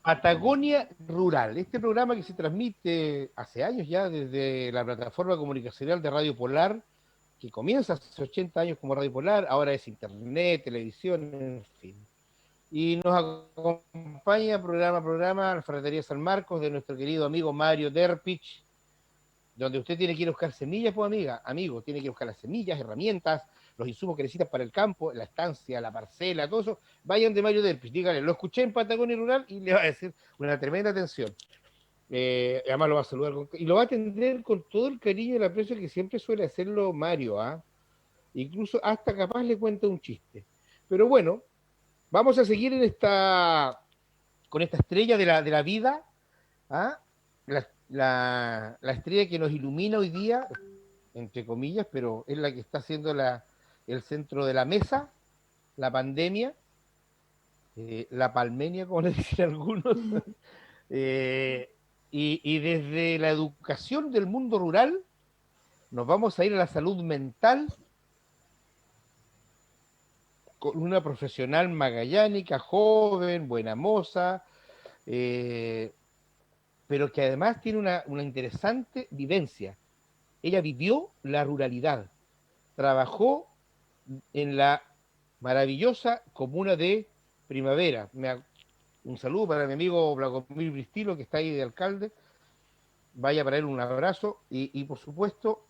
Patagonia Rural, este programa que se transmite hace años ya desde la plataforma comunicacional de Radio Polar, que comienza hace 80 años como Radio Polar, ahora es internet, televisión, en fin. Y nos acompaña programa a programa la Ferretería San Marcos de nuestro querido amigo Mario Derpich, donde usted tiene que ir a buscar semillas, pues amigo, tiene que ir a buscar las semillas, herramientas, los insumos que necesitas para el campo, la estancia, la parcela, todo eso, vayan de Mario Derpich, díganle, lo escuché en Patagonia Rural y le va a decir una tremenda atención. Además lo va a saludar y lo va a atender con todo el cariño y el aprecio que siempre suele hacerlo Mario, ¿ah? Incluso hasta capaz le cuenta un chiste. Pero bueno, vamos a seguir con esta estrella de la vida, ¿ah? La estrella que nos ilumina hoy día, entre comillas, pero es la que está haciendo el centro de la mesa, la pandemia, la palmenia, como le dicen algunos. eh, y desde la educación del mundo rural, nos vamos a ir a la salud mental con una profesional magallánica, joven, buena moza, eh, pero que además tiene una interesante vivencia. Ella vivió la ruralidad, trabajó en la maravillosa comuna de Primavera. Un saludo para mi amigo Blagomir Bristilo, que está ahí de alcalde. Vaya para él un abrazo. Y por supuesto,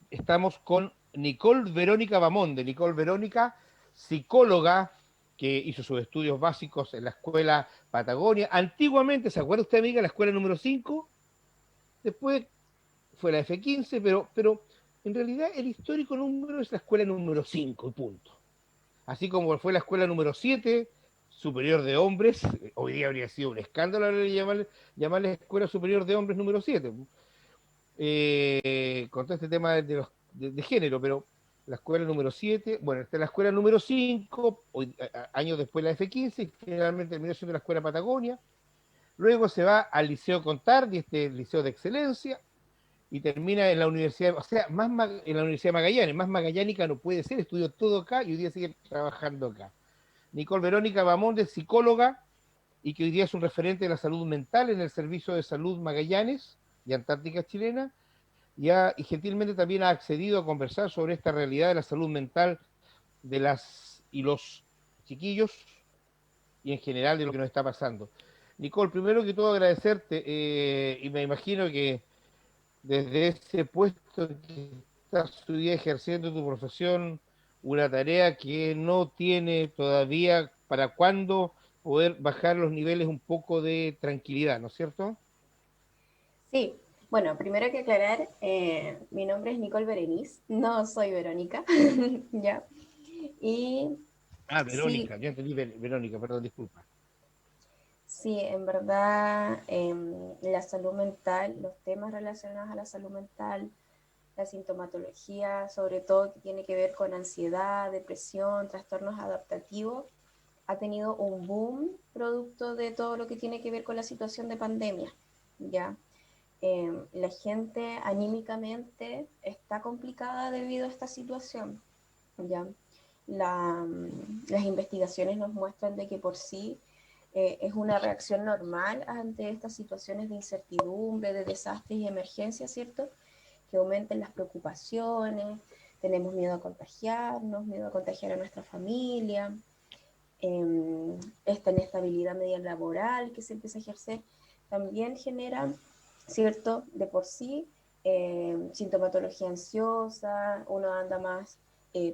estamos con Nicole Verónica Bamonde. Nicole Verónica, psicóloga, que hizo sus estudios básicos en la escuela Patagonia. Antiguamente, ¿se acuerda usted, amiga, la escuela número 5? Después fue la F15, pero en realidad el histórico número es la escuela número 5 y punto. Así como fue la escuela número 7, superior de hombres, hoy día habría sido un escándalo llamarle escuela superior de hombres número 7, con todo este tema de género, pero la escuela número 7, bueno, esta es la escuela número 5, años después la F15, y finalmente terminó siendo la escuela Patagonia. Luego se va al Liceo Contardi, este liceo de excelencia, y termina en la universidad, o sea, en la Universidad de Magallanes, más magallánica no puede ser, estudió todo acá y hoy día sigue trabajando acá. Nicole Verónica Bamonde, psicóloga, y que hoy día es un referente de la salud mental en el Servicio de Salud Magallanes y Antártica Chilena, y gentilmente también ha accedido a conversar sobre esta realidad de la salud mental de las y los chiquillos y en general de lo que nos está pasando. Nicole, primero que todo agradecerte, y me imagino que desde ese puesto que estás hoy día ejerciendo tu profesión, una tarea que no tiene todavía para cuándo poder bajar los niveles un poco de tranquilidad, ¿no es cierto? Sí, bueno, primero hay que aclarar, mi nombre es Nicole Berenice, no soy Verónica, ¿ya? Y Ah, sí, Verónica, yo entendí Verónica, perdón, disculpa. sí, en verdad, la salud mental, los temas relacionados a la salud mental, la sintomatología, sobre todo que tiene que ver con ansiedad, depresión, trastornos adaptativos, ha tenido un boom producto de todo lo que tiene que ver con la situación de pandemia, ¿ya? La gente anímicamente está complicada debido a esta situación, ¿ya? Las investigaciones nos muestran de que por sí es una reacción normal ante estas situaciones de incertidumbre, de desastres y emergencias, ¿cierto? Que aumenten las preocupaciones, tenemos miedo a contagiar a nuestra familia, esta inestabilidad media laboral que se empieza a ejercer, también genera, ¿cierto? De por sí, sintomatología ansiosa, uno anda más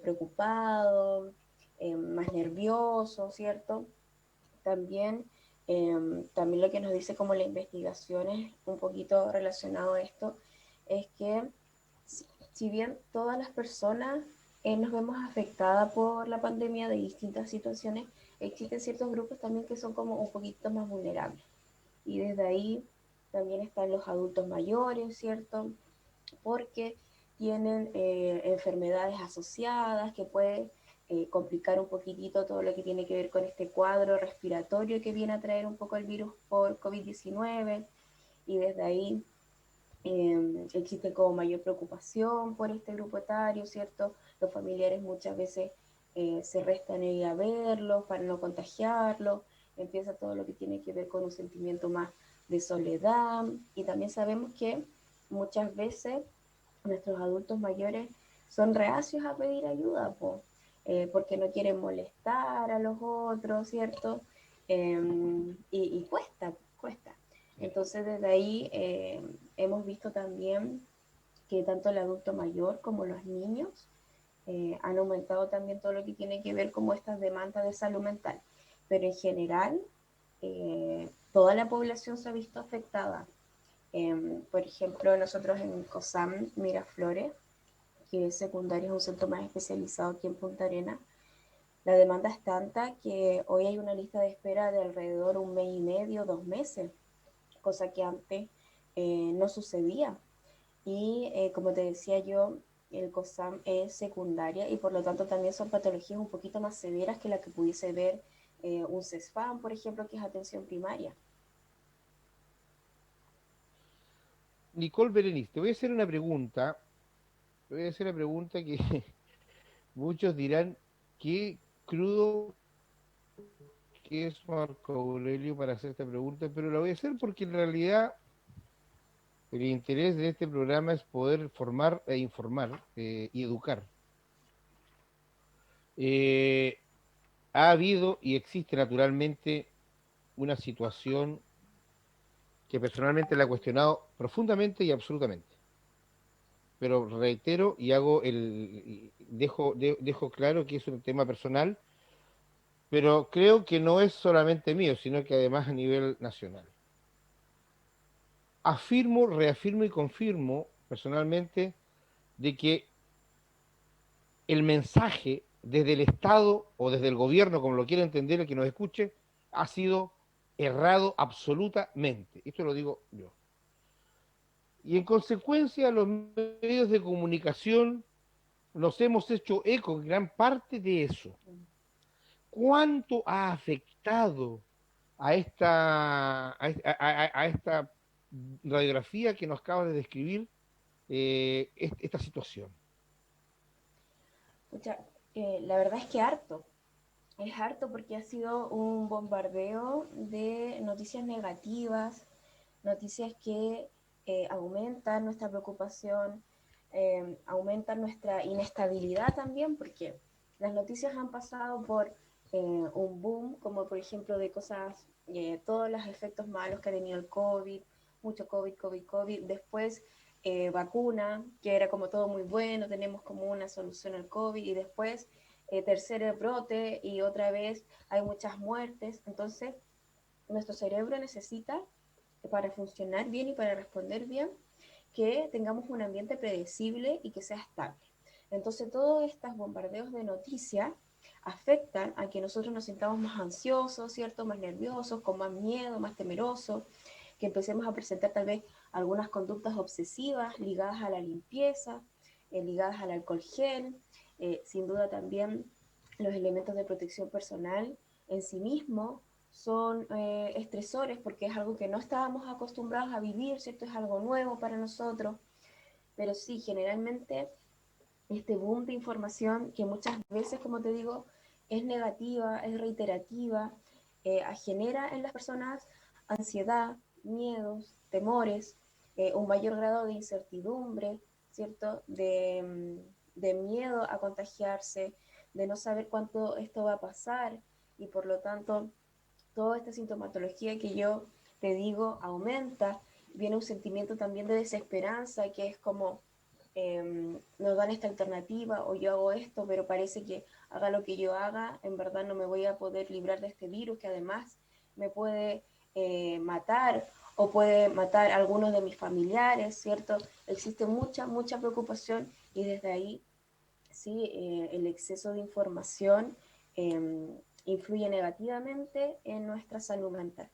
preocupado, más nervioso, ¿cierto? También, también lo que nos dice como la investigación es un poquito relacionado a esto, es que si bien todas las personas nos vemos afectadas por la pandemia de distintas situaciones, existen ciertos grupos también que son como un poquito más vulnerables. Y desde ahí también están los adultos mayores, ¿cierto? Porque tienen enfermedades asociadas que pueden complicar un poquitito todo lo que tiene que ver con este cuadro respiratorio que viene a traer un poco el virus por COVID-19 y desde ahí existe como mayor preocupación por este grupo etario, ¿cierto? Los familiares muchas veces se restan a ir a verlos para no contagiarlos empieza todo lo que tiene que ver con un sentimiento más de soledad, y también sabemos que muchas veces nuestros adultos mayores son reacios a pedir ayuda, porque no quieren molestar a los otros, ¿cierto? Y cuesta, cuesta. Entonces desde ahí hemos visto también que tanto el adulto mayor como los niños han aumentado también todo lo que tiene que ver como estas demandas de salud mental. Pero en general, toda la población se ha visto afectada. Por ejemplo, nosotros en COSAM Miraflores, que es secundario, es un centro más especializado aquí en Punta Arenas, la demanda es tanta que hoy hay una lista de espera de alrededor un mes y medio, 2 meses, cosa que antes no sucedía. Y como te decía yo, el COSAM es secundaria y por lo tanto también son patologías un poquito más severas que la que pudiese ver un CESFAM, por ejemplo, que es atención primaria. Nicole Berenice, te voy a hacer una pregunta, te voy a hacer una pregunta que muchos dirán, qué crudo que es Marco Aurelio para hacer esta pregunta, pero la voy a hacer porque en realidad el interés de este programa es poder formar e informar y educar. Eh, Ha habido y existe naturalmente una situación que personalmente la he cuestionado profundamente y absolutamente. Pero reitero y dejo claro que es un tema personal, pero creo que no es solamente mío, sino que además a nivel nacional. Afirmo, reafirmo y confirmo personalmente de que el mensaje desde el Estado o desde el gobierno, como lo quiera entender el que nos escuche, ha sido errado absolutamente. Esto lo digo yo. Y en consecuencia, los medios de comunicación nos hemos hecho eco en gran parte de eso. ¿Cuánto ha afectado a esta radiografía que nos acaba de describir esta situación? Pucha, la verdad es que harto. Es harto porque ha sido un bombardeo de noticias negativas, noticias que aumentan nuestra preocupación, aumentan nuestra inestabilidad también, porque las noticias han pasado por un boom, como por ejemplo de cosas, todos los efectos malos que ha tenido el COVID, mucho COVID, COVID, COVID, después vacuna, que era como todo muy bueno, tenemos como una solución al COVID, y después tercer brote y otra vez hay muchas muertes. Entonces, nuestro cerebro necesita, para funcionar bien y para responder bien, que tengamos un ambiente predecible y que sea estable. Entonces, todos estos bombardeos de noticias afectan a que nosotros nos sintamos más ansiosos, ¿cierto? Más nerviosos, con más miedo, más temerosos, que empecemos a presentar tal vez algunas conductas obsesivas ligadas a la limpieza, ligadas al alcohol gel, sin duda también los elementos de protección personal en sí mismos son estresores porque es algo que no estábamos acostumbrados a vivir, ¿cierto? Es algo nuevo para nosotros, pero sí, generalmente este boom de información que muchas veces, como te digo, es negativa, es reiterativa, genera en las personas ansiedad, miedos, temores, un mayor grado de incertidumbre, ¿cierto? De miedo a contagiarse, de no saber cuánto esto va a pasar y por lo tanto toda esta sintomatología que yo te digo aumenta, viene un sentimiento también de desesperanza que es como nos dan esta alternativa o yo hago esto, pero parece que haga lo que yo haga, en verdad no me voy a poder librar de este virus que además me puede matar o puede matar a algunos de mis familiares, ¿cierto? Existe mucha, mucha preocupación y desde ahí, sí, el exceso de información influye negativamente en nuestra salud mental.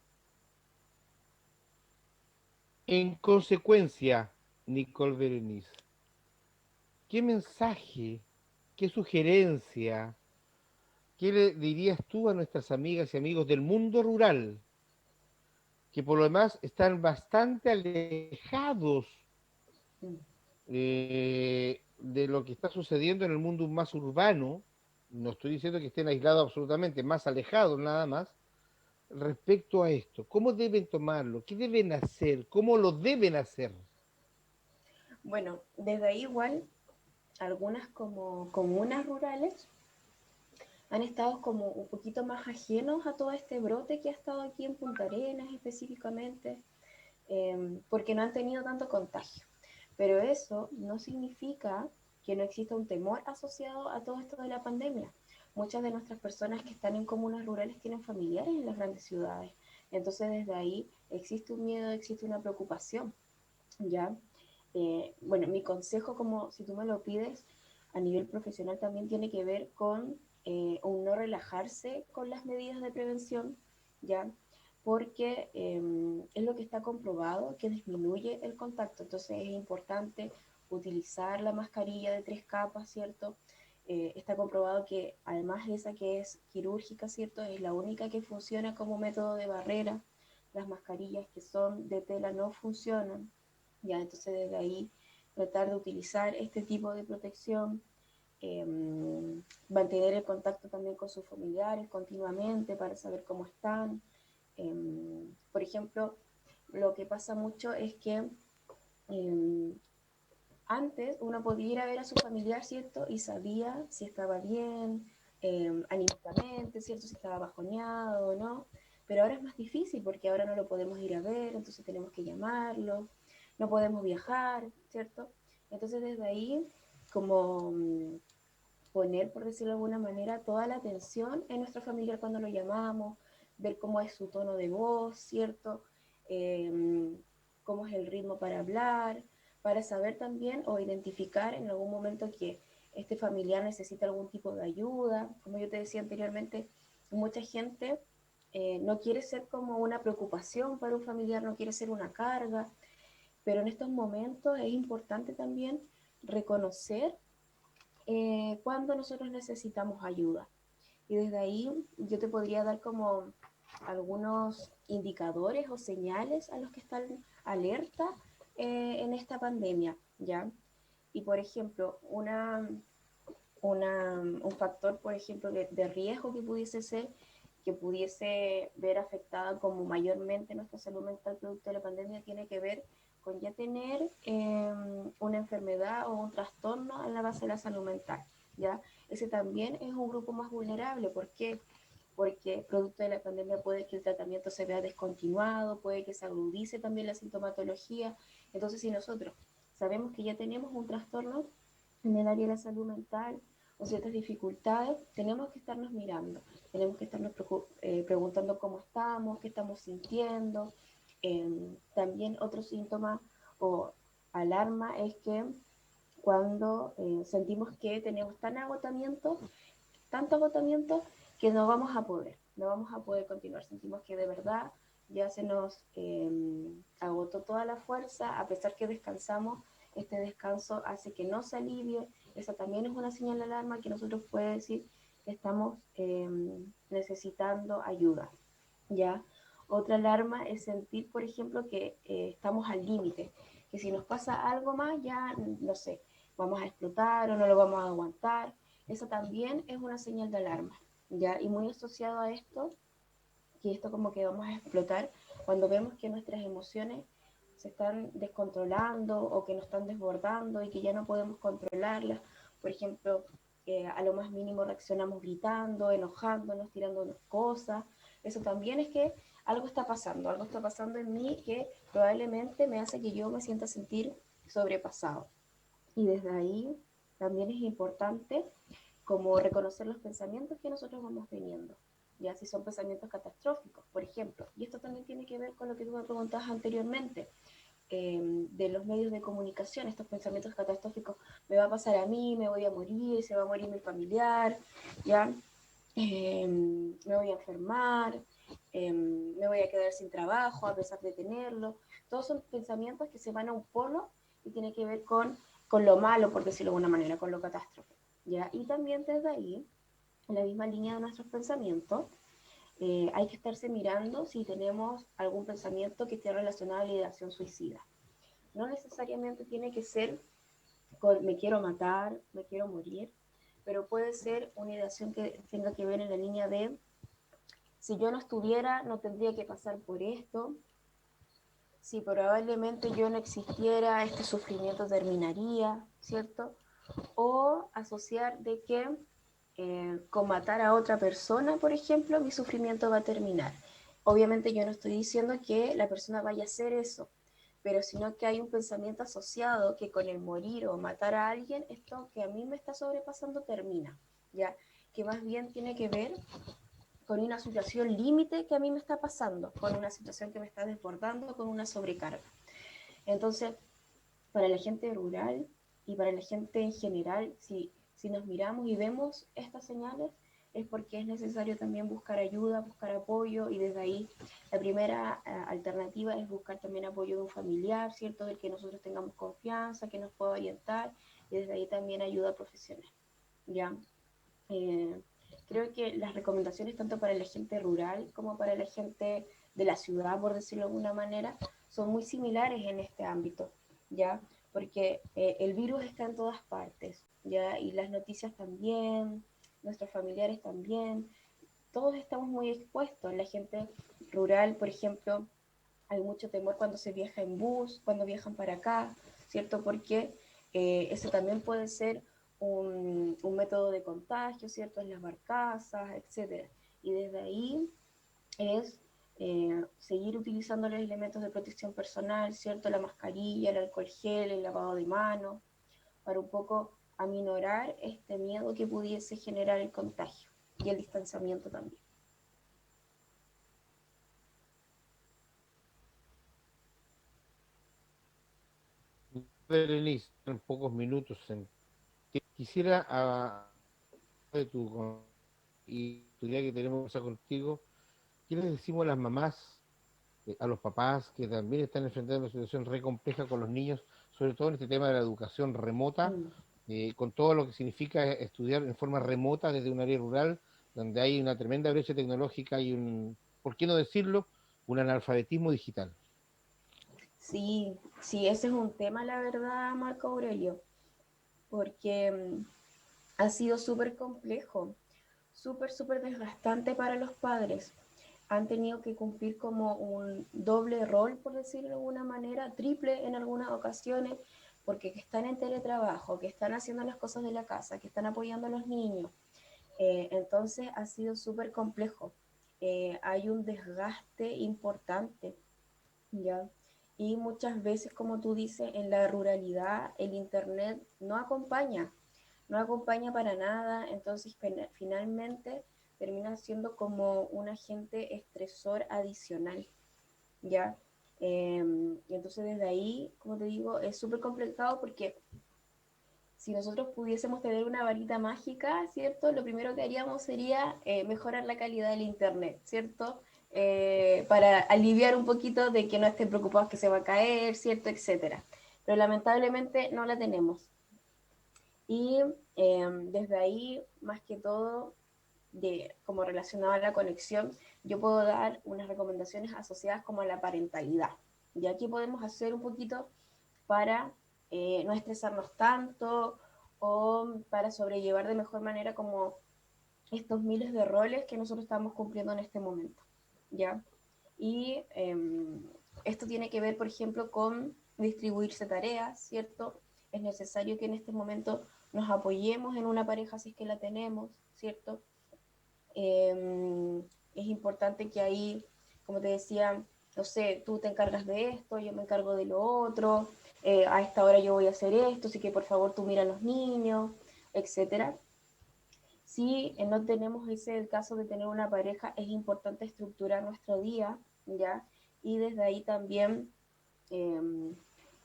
En consecuencia, Nicole Berenice, ¿qué mensaje, qué sugerencia, qué le dirías tú a nuestras amigas y amigos del mundo rural, que por lo demás están bastante alejados Mm. de lo que está sucediendo en el mundo más urbano? No estoy diciendo que estén aislados absolutamente, más alejados nada más, respecto a esto? ¿Cómo deben tomarlo? ¿Qué deben hacer? ¿Cómo lo deben hacer? Bueno, desde ahí igual algunas como comunas rurales han estado como un poquito más ajenos a todo este brote que ha estado aquí en Punta Arenas específicamente, porque no han tenido tanto contagio. Pero eso no significa que no exista un temor asociado a todo esto de la pandemia. Muchas de nuestras personas que están en comunas rurales tienen familiares en las grandes ciudades. Entonces desde ahí existe un miedo, existe una preocupación, ¿ya? Bueno, mi consejo, como si tú me lo pides, a nivel profesional también tiene que ver con un no relajarse con las medidas de prevención, ¿ya? Porque es lo que está comprobado que disminuye el contacto. Entonces es importante utilizar la mascarilla de 3 capas, ¿cierto? Está comprobado que además de esa que es quirúrgica, ¿cierto? Es la única que funciona como método de barrera. Las mascarillas que son de tela no funcionan, ya, entonces desde ahí tratar de utilizar este tipo de protección, eh, mantener el contacto también con sus familiares continuamente para saber cómo están. Por ejemplo, lo que pasa mucho es que eh, antes uno podía ir a ver a su familiar, ¿cierto? Y sabía si estaba bien, anímicamente, ¿cierto? Si estaba bajoneado o no. Pero ahora es más difícil porque ahora no lo podemos ir a ver, entonces tenemos que llamarlo, no podemos viajar, ¿cierto? Entonces desde ahí, como poner, por decirlo de alguna manera, toda la atención en nuestro familiar cuando lo llamamos, ver cómo es su tono de voz, ¿cierto? Eh, cómo es el ritmo para hablar, para saber también o identificar en algún momento que este familiar necesita algún tipo de ayuda. Como yo te decía anteriormente, mucha gente no quiere ser como una preocupación para un familiar, no quiere ser una carga, pero en estos momentos es importante también reconocer cuando nosotros necesitamos ayuda. Y desde ahí yo te podría dar como algunos indicadores o señales a los que están alerta en esta pandemia, ¿ya? Y por ejemplo, un factor, por ejemplo, de riesgo que pudiese ser, que pudiese ver afectada como mayormente nuestra salud mental producto de la pandemia, tiene que ver con ya tener una enfermedad o un trastorno en la base de la salud mental, ¿ya? Ese también es un grupo más vulnerable. ¿Por qué? Porque producto de la pandemia puede que el tratamiento se vea descontinuado, puede que se agudice también la sintomatología. Entonces, si nosotros sabemos que ya tenemos un trastorno en el área de la salud mental o ciertas dificultades, tenemos que estarnos mirando, tenemos que estarnos preguntando cómo estamos, qué estamos sintiendo. También otro síntoma o alarma es que cuando sentimos que tenemos tanto agotamiento, que no vamos a poder continuar. Sentimos que de verdad ya se nos agotó toda la fuerza, a pesar que descansamos, este descanso hace que no se alivie. Esa también es una señal de alarma que nosotros puede decir que estamos necesitando ayuda, ¿ya? Otra alarma es sentir, por ejemplo, que estamos al límite, que si nos pasa algo más, ya, no sé, vamos a explotar o no lo vamos a aguantar. Eso también es una señal de alarma, ¿ya? Y muy asociado a esto, que esto como que vamos a explotar, cuando vemos que nuestras emociones se están descontrolando o que nos están desbordando y que ya no podemos controlarlas. Por ejemplo, a lo más mínimo reaccionamos gritando, enojándonos, tirándonos cosas. Eso también es que algo está pasando en mí que probablemente me hace que yo me sienta sentir sobrepasado. Y desde ahí también es importante como reconocer los pensamientos que nosotros vamos teniendo, ya si son pensamientos catastróficos, por ejemplo. Y esto también tiene que ver con lo que tú me preguntabas anteriormente, de los medios de comunicación, estos pensamientos catastróficos, me va a pasar a mí, me voy a morir, se va a morir mi familiar, ya, me voy a enfermar, me voy a quedar sin trabajo a pesar de tenerlo. Todos son pensamientos que se van a un polo y tiene que ver con lo malo, por decirlo de alguna manera, con lo catástrofe. ¿Ya? Y también desde ahí, en la misma línea de nuestros pensamientos, hay que estarse mirando si tenemos algún pensamiento que esté relacionado a la ideación suicida. No necesariamente tiene que ser con me quiero matar, me quiero morir, pero puede ser una ideación que tenga que ver en la línea de si yo no estuviera, no tendría que pasar por esto. Si probablemente yo no existiera, este sufrimiento terminaría, ¿cierto? O asociar de que con matar a otra persona, por ejemplo, mi sufrimiento va a terminar. Obviamente yo no estoy diciendo que la persona vaya a hacer eso, pero sino que hay un pensamiento asociado que con el morir o matar a alguien, esto que a mí me está sobrepasando termina, ¿ya? Que más bien tiene que ver con una situación límite que a mí me está pasando, con una situación que me está desbordando, con una sobrecarga. Entonces, para la gente rural y para la gente en general, si nos miramos y vemos estas señales, es porque es necesario también buscar ayuda, buscar apoyo, y desde ahí la primera alternativa es buscar también apoyo de un familiar, ¿cierto? Del que nosotros tengamos confianza, que nos pueda orientar, y desde ahí también ayuda profesional, ¿ya? Eh, Creo que las recomendaciones tanto para la gente rural como para la gente de la ciudad, por decirlo de alguna manera, son muy similares en este ámbito, ¿ya? Porque el virus está en todas partes, ¿ya? Y las noticias también, nuestros familiares también, todos estamos muy expuestos. La gente rural, por ejemplo, hay mucho temor cuando se viaja en bus, cuando viajan para acá, ¿cierto? Porque ese también puede ser un método de contagio, ¿cierto? En las barcazas, etcétera. Y desde ahí es seguir utilizando los elementos de protección personal, ¿cierto? La mascarilla, el alcohol gel, el lavado de manos, para un poco aminorar este miedo que pudiese generar el contagio y el distanciamiento también. Berenice, en pocos minutos, quisiera de tu y tu idea que tenemos que conversar contigo, ¿qué les decimos a las mamás, a los papás que también están enfrentando una situación re compleja con los niños, sobre todo en este tema de la educación remota, Mm. con todo lo que significa estudiar en forma remota desde un área rural, donde hay una tremenda brecha tecnológica y un, ¿por qué no decirlo?, un analfabetismo digital? Sí, sí, ese es un tema, la verdad, Marco Aurelio, porque ha sido súper complejo, súper desgastante para los padres. Han tenido que cumplir como un doble rol, por decirlo de alguna manera, triple en algunas ocasiones, porque que están en teletrabajo, que están haciendo las cosas de la casa, que están apoyando a los niños. Entonces ha sido súper complejo. Hay un desgaste importante, ¿ya? Y muchas veces, como tú dices, en la ruralidad el Internet no acompaña, no acompaña para nada, entonces finalmente termina siendo como un agente estresor adicional, ¿ya? Entonces desde ahí, como te digo, es súper complicado porque si nosotros pudiésemos tener una varita mágica, ¿cierto? Lo primero que haríamos sería mejorar la calidad del Internet, ¿cierto? Para aliviar un poquito de que no estén preocupados que se va a caer, ¿cierto? Etcétera. Pero lamentablemente no la tenemos. Y desde ahí, más que todo, como relacionado a la conexión, yo puedo dar unas recomendaciones asociadas como a la parentalidad. Y aquí podemos hacer un poquito para no estresarnos tanto o para sobrellevar de mejor manera como estos miles de roles que nosotros estamos cumpliendo en este momento, ¿ya? Y esto tiene que ver, por ejemplo, con distribuirse tareas, ¿cierto? Es necesario que en este momento nos apoyemos en una pareja si es que la tenemos, ¿cierto? Es importante que ahí, como te decía, no sé, tú te encargas de esto, yo me encargo de lo otro, a esta hora yo voy a hacer esto, así que por favor tú mira a los niños, etcétera. Si no tenemos ese el caso de tener una pareja, es importante estructurar nuestro día, ¿ya? Y desde ahí también eh,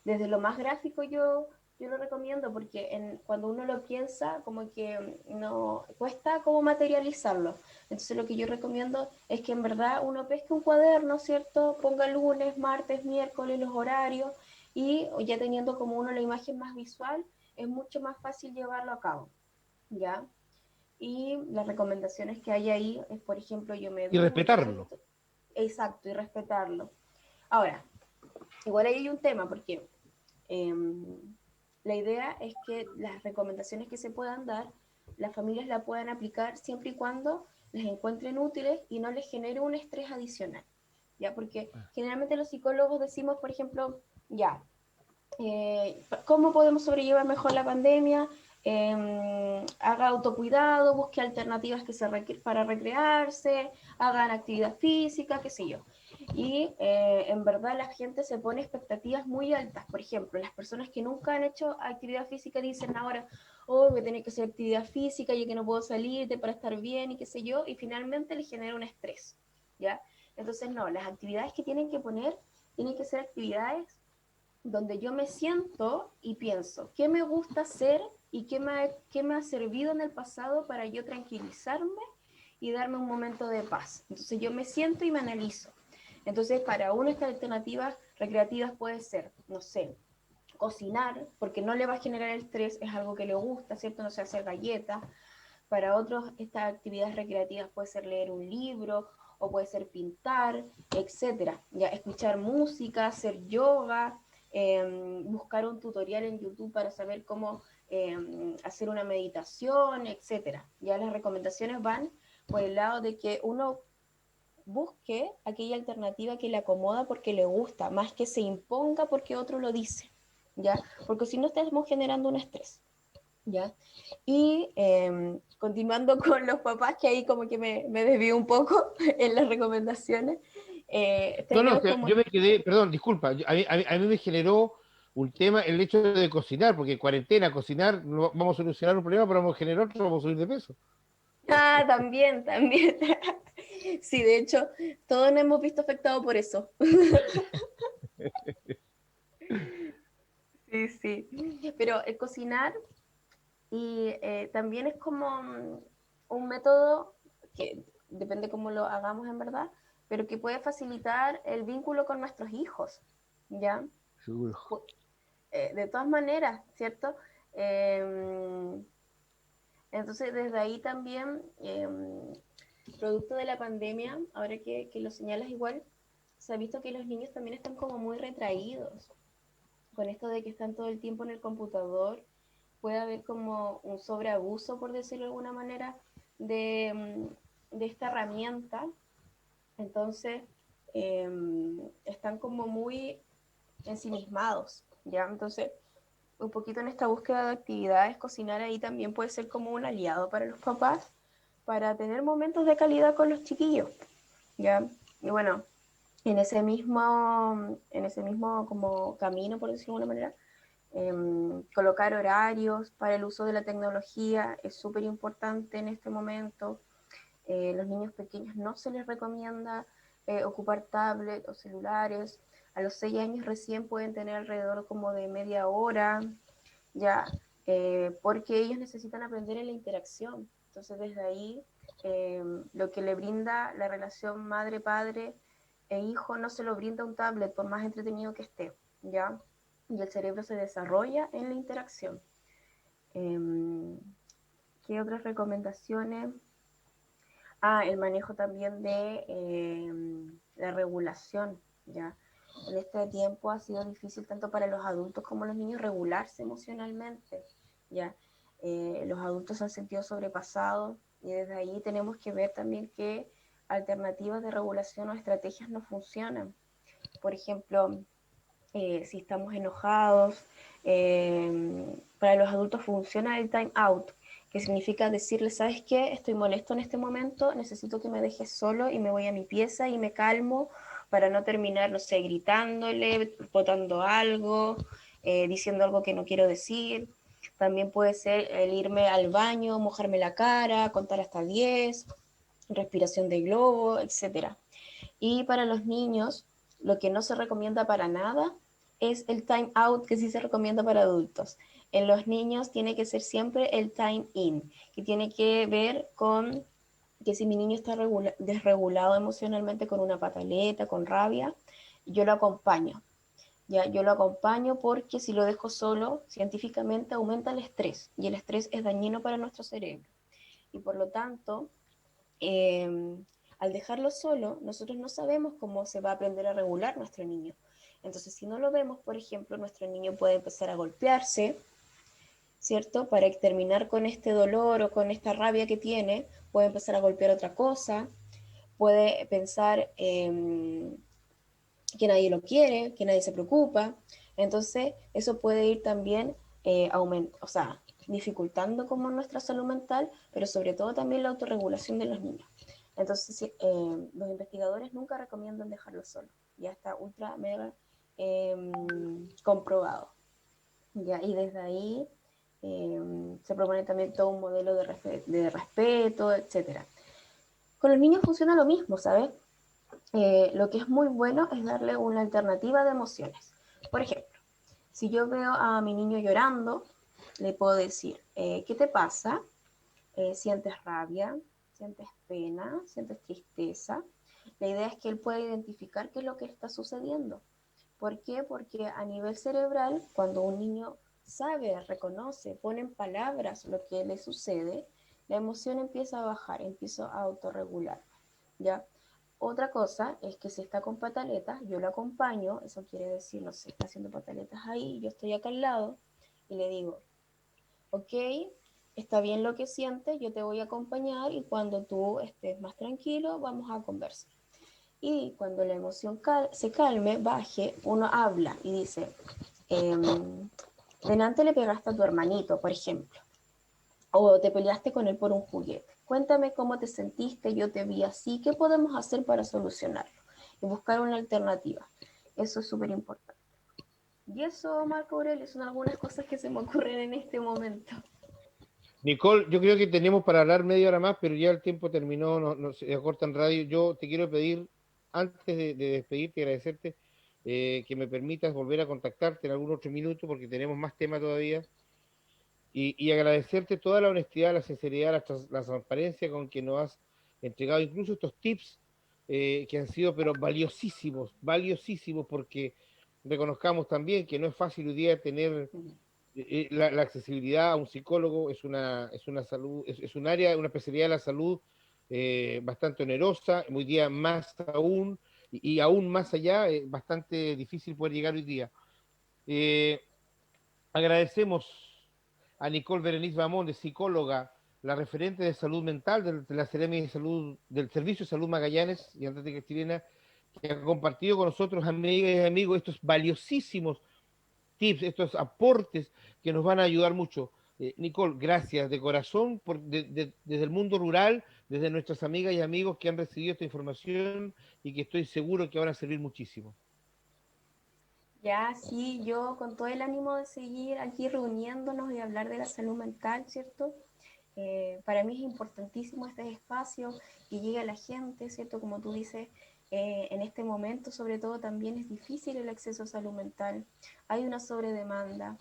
desde lo más gráfico yo lo recomiendo porque cuando uno lo piensa como que no cuesta como materializarlo. Entonces lo que yo recomiendo es que en verdad uno pesque un cuaderno, ¿cierto? Ponga lunes, martes, miércoles los horarios y ya teniendo como uno la imagen más visual, es mucho más fácil llevarlo a cabo, ¿ya? Y las recomendaciones que hay ahí es, por ejemplo, yo me Y respetarlo. ducho, exacto, y respetarlo. Ahora, igual ahí hay un tema porque eh, la idea es que las recomendaciones que se puedan dar, las familias la puedan aplicar siempre y cuando les encuentren útiles y no les genere un estrés adicional, ¿ya? Porque generalmente los psicólogos decimos, por ejemplo, ya, ¿cómo podemos sobrellevar mejor la pandemia? Haga autocuidado, busque alternativas para recrearse, hagan actividad física, qué sé yo. Y en verdad la gente se pone expectativas muy altas. Por ejemplo, las personas que nunca han hecho actividad física dicen ahora, oh, voy a tener que hacer actividad física, ya que no puedo salir para estar bien y qué sé yo, y finalmente les genera un estrés, ¿ya? Entonces, no, las actividades que tienen que poner tienen que ser actividades donde yo me siento y pienso, ¿qué me gusta hacer y qué me ha servido en el pasado para yo tranquilizarme y darme un momento de paz? Entonces yo me siento y me analizo. Entonces para uno estas alternativas recreativas puede ser, no sé, cocinar, porque no le va a generar estrés, es algo que le gusta, ¿cierto? No sé, hacer galletas. Para otros estas actividades recreativas puede ser leer un libro o puede ser pintar, etcétera. Ya escuchar música, hacer yoga, buscar un tutorial en YouTube para saber cómo hacer una meditación, etcétera. Ya las recomendaciones van por el lado de que uno busque aquella alternativa que le acomoda porque le gusta, más que se imponga porque otro lo dice, ¿ya? Porque si no estamos generando un estrés, ¿ya? Y continuando con los papás, que ahí como que me desvío un poco en las recomendaciones, No, tenemos como... yo me quedé, perdón, disculpa, a mí me generó un tema el hecho de cocinar, porque en cuarentena, cocinar, no, vamos a solucionar un problema, pero vamos a generar otro, vamos a subir de peso. Ah, también, también. Sí, de hecho, todos nos hemos visto afectados por eso. Sí, sí. Pero el cocinar y también es como un método que depende cómo lo hagamos en verdad, pero que puede facilitar el vínculo con nuestros hijos, ¿ya? Seguro. De todas maneras, ¿cierto? Eh, entonces, desde ahí también, producto de la pandemia, ahora que lo señalas igual, se ha visto que los niños también están como muy retraídos. Con esto de que están todo el tiempo en el computador, puede haber como un sobreabuso, por decirlo de alguna manera, de esta herramienta. Entonces, están como muy ensimismados, ¿ya? Entonces, un poquito en esta búsqueda de actividades, cocinar ahí también puede ser como un aliado para los papás, para tener momentos de calidad con los chiquillos, ¿ya? Y bueno, en ese mismo como camino, por decirlo de alguna manera, colocar horarios para el uso de la tecnología es súper importante en este momento. Los niños pequeños no se les recomienda ocupar tablets o celulares. A los 6 años recién pueden tener alrededor como de media hora, ya, porque ellos necesitan aprender en la interacción. Entonces, desde ahí, lo que le brinda la relación madre-padre e hijo no se lo brinda un tablet, por más entretenido que esté, ¿ya? Y el cerebro se desarrolla en la interacción. ¿Qué otras recomendaciones? El manejo también de la regulación, ¿ya? En este tiempo ha sido difícil tanto para los adultos como los niños regularse emocionalmente, ¿ya? Los adultos se han sentido sobrepasados y desde ahí tenemos que ver también qué alternativas de regulación o estrategias no funcionan. Por ejemplo, si estamos enojados, para los adultos funciona el time out, que significa decirle, ¿sabes qué? Estoy molesto en este momento, necesito que me dejes solo y me voy a mi pieza y me calmo para no terminar, no sé, gritándole, botando algo, diciendo algo que no quiero decir. También puede ser el irme al baño, mojarme la cara, contar hasta 10, respiración de globo, etcétera. Y para los niños, lo que no se recomienda para nada es el time out que sí se recomienda para adultos. En los niños tiene que ser siempre el time in, que tiene que ver con que si mi niño está desregulado emocionalmente con una pataleta, con rabia, yo lo acompaño. Ya, yo lo acompaño porque si lo dejo solo, científicamente aumenta el estrés y el estrés es dañino para nuestro cerebro. Y por lo tanto, eh, al dejarlo solo, nosotros no sabemos cómo se va a aprender a regular nuestro niño. Entonces, si no lo vemos, por ejemplo, nuestro niño puede empezar a golpearse, ¿cierto? Para terminar con este dolor o con esta rabia que tiene, puede empezar a golpear otra cosa, puede pensar que nadie lo quiere, que nadie se preocupa. Entonces, eso puede ir también o sea, dificultando como nuestra salud mental, pero sobre todo también la autorregulación de los niños. Entonces, los investigadores nunca recomiendan dejarlo solo. Ya está ultra, mega comprobado. ¿Ya? Y desde ahí se propone también todo un modelo de respeto, etc. Con los niños funciona lo mismo, ¿sabes? Lo que es muy bueno es darle una alternativa de emociones. Por ejemplo, si yo veo a mi niño llorando, le puedo decir, ¿qué te pasa? ¿Sientes rabia? ¿Sientes pena? ¿Sientes tristeza? La idea es que él pueda identificar qué es lo que está sucediendo. ¿Por qué? Porque a nivel cerebral, cuando un niño sabe, reconoce, pone en palabras lo que le sucede, la emoción empieza a bajar, empieza a autorregular, ¿ya? Otra cosa es que si está con pataletas, yo lo acompaño, eso quiere decir, no sé, está haciendo pataletas ahí, yo estoy acá al lado y le digo, ok, está bien lo que sientes, yo te voy a acompañar y cuando tú estés más tranquilo, vamos a conversar. Y cuando la emoción se calme, baje, uno habla y dice, delante le pegaste a tu hermanito, por ejemplo, o te peleaste con él por un juguete. Cuéntame cómo te sentiste, yo te vi así, ¿qué podemos hacer para solucionarlo? Y buscar una alternativa. Eso es súper importante. Y eso, Marco Aurelio, son algunas cosas que se me ocurren en este momento. Nicole, yo creo que tenemos para hablar media hora más, pero ya el tiempo terminó, no se acorta en radio. Yo te quiero pedir, antes de despedirte y agradecerte, que me permitas volver a contactarte en algún otro minuto, porque tenemos más temas todavía, y agradecerte toda la honestidad, la sinceridad, la transparencia con que nos has entregado, incluso estos tips que han sido, pero valiosísimos, valiosísimos, porque reconozcamos también que no es fácil hoy día tener la accesibilidad a un psicólogo. Es una salud, es un área, una especialidad de la salud bastante onerosa, hoy día más aún, y aún más allá, bastante difícil poder llegar hoy día. Eh, Agradecemos a Nicole Berenice Bamón, de psicóloga, la referente de salud mental de la Seremi de Salud, del Servicio de Salud Magallanes y Antártica Chilena, que ha compartido con nosotros, amigas y amigos, estos valiosísimos tips, estos aportes que nos van a ayudar mucho. Nicole, gracias de corazón desde el mundo rural, desde nuestras amigas y amigos que han recibido esta información y que estoy seguro que van a servir muchísimo. Ya, sí, yo con todo el ánimo de seguir aquí reuniéndonos y hablar de la salud mental, ¿cierto? Para mí es importantísimo este espacio, que llegue a la gente, ¿cierto? Como tú dices, en este momento sobre todo también es difícil el acceso a salud mental. Hay una sobredemanda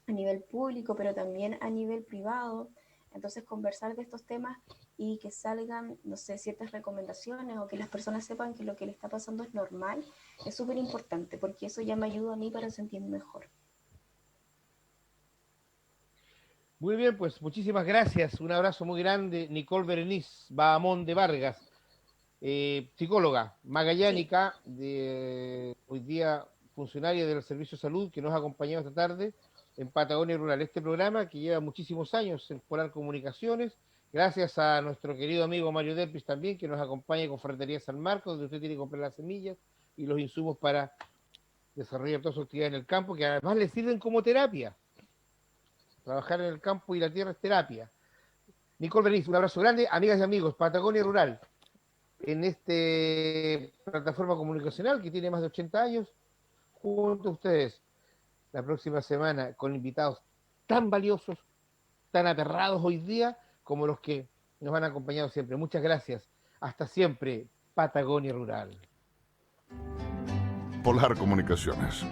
a nivel público, pero también a nivel privado. Entonces, conversar de estos temas y que salgan, no sé, ciertas recomendaciones o que las personas sepan que lo que le está pasando es normal, es súper importante porque eso ya me ayuda a mí para sentirme mejor. Muy bien, pues muchísimas gracias. Un abrazo muy grande. Nicole Berenice Bahamón de Vargas, psicóloga Sí, magallánica, hoy día funcionaria del Servicio de Salud, que nos ha acompañado esta tarde en Patagonia Rural. Este programa que lleva muchísimos años en Polar Comunicaciones, gracias a nuestro querido amigo Mario Derpis también, que nos acompaña con Ferretería San Marcos, donde usted tiene que comprar las semillas y los insumos para desarrollar toda su actividad en el campo, que además le sirven como terapia. Trabajar en el campo y la tierra es terapia. Nicole Bernice, un abrazo grande. Amigas y amigos, Patagonia Rural, en esta plataforma comunicacional que tiene más de 80 años, junto a ustedes, la próxima semana, con invitados tan valiosos, tan aterrados hoy día, como los que nos han acompañado siempre. Muchas gracias. Hasta siempre, Patagonia Rural. Polar Comunicaciones,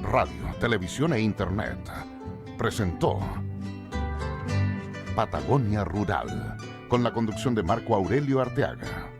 radio, televisión e internet, presentó Patagonia Rural, con la conducción de Marco Aurelio Arteaga.